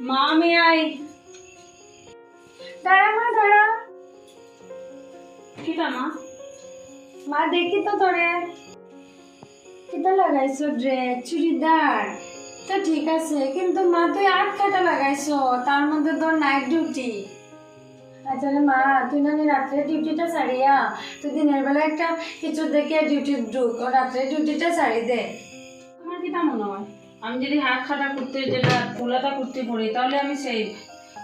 মা আমি আই। দাঁড়া মা দাঁড়া। কিটা মা? মা দেখি তো তোরে কিটা লাগাইছো ড্রেস চুড়িদার তো ঠিক আছে, কিন্তু মা তুই 8 কাটা লাগাইছো, তার মধ্যে তোর নাইট ডিউটি। আচ্ছা রে মা, তুই না রাত্রে ডিউটিটা ছাড়িয়া তুই দিনের বেলা একটা কিছু দেখে ডিউটি ঢুক, ও রাত্রে ডিউটিটা ছাড়ি দে। আমার কিটা মনে হয় আমি যদি হাত খাটা করতে যেটা পোলাটা করতে পড়ি তাহলে আমি সেভ।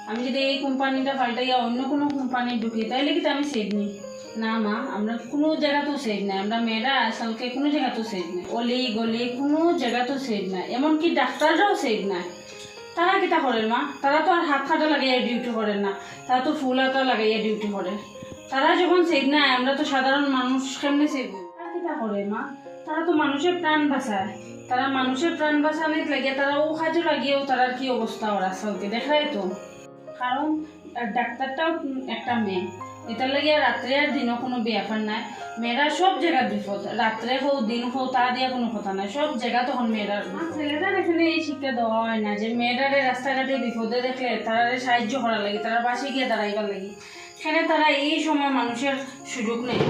আমি যদি এই কোম্পানিটা পাল্টাইয়া অন্য কোনো কোম্পানি ঢুকি তাহলে কিন্তু আমি সেভ নিই না মা। আমরা কোনো জায়গাতেও সেভ নাই, আমরা মেয়েরা আসলকে কোনো জায়গাতেও সেভ নাই, অলি গলি কোনো জায়গাতেও সেভ নাই, এমনকি ডাক্তাররাও সেভ নাই। তারা কিটা করেন মা? তারা তো আর হাত খাটা লাগাইয়া ডিউটি করেন না, তারা তো ফুল হাতা লাগাইয়া ডিউটি করে। তারা যখন সেভ নাই আমরা তো সাধারণ মানুষ কেমনে সেভ? তারা কিটা করে মা? তারা তো মানুষের প্রাণ বাঁচায়। তারা মানুষের প্রাণ বাঁচানোর লাগে তারা ও কাজে লাগিয়েও তারার কি অবস্থা ওর আসলকে দেখায় তো। কারণ ডাক্তারটাও একটা মেয়ে, এটার লাগে রাত্রে আর দিনও কোনো ব্যাপার নাই। মেয়েরা সব জায়গার বিপদ, রাত্রে হোক দিন হোক তা দিয়ে কোনো কথা নাই, সব জায়গা তখন মেয়েরা। ছেলেরা এখানে এই শিক্ষা দেওয়া হয় না যে মেয়েরারে রাস্তাঘাটে বিপদে দেখলে তারা সাহায্য করার লাগে, তারা পাশে গিয়ে দাঁড়াইবার লাগে। সেখানে তারা এই সময় মানুষের সুযোগ নেই।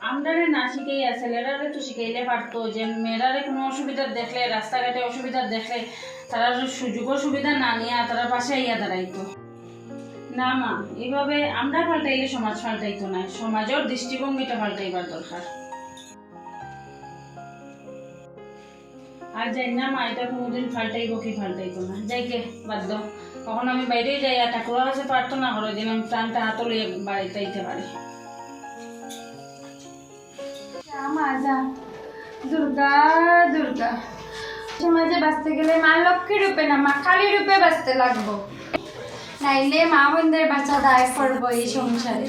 আমরারে না শিখাইয়া ছেলেরারে তো শিখাইলে পারতো যে মেয়েরারে কোনো অসুবিধা দেখলে, রাস্তাঘাটে অসুবিধা দেখলে তারা সুযোগ সুবিধা না নিয়ে তারা পাশে আইয়া দাঁড়াইতো। না মা, এইভাবে আমরা পাল্টাইলে সমাজ পাল্টাইতো না, সমাজের দৃষ্টিভঙ্গিটা পাল্টাইবার দরকার। আর যাই না মা, এটা কোনোদিন পাল্টাইব কি পাল্টাইতো না, যাইকে বাদ দাও। তখন আমি বাইরেই যাই আর ঠাকুরের কাছে প্রার্থনা করো যেন আমি প্রাণটা হাত লইয়ে বাড়িতে আইতে পারি। মা যা, দুর্গা দুর্গা। সমাজে বাঁচতে গেলে মা লক্ষ্মী রূপে না, মা কালী রূপে বাঁচতে লাগবো, নাইলে মা বোনদের বাঁচা দায় করবো এই সংসারে।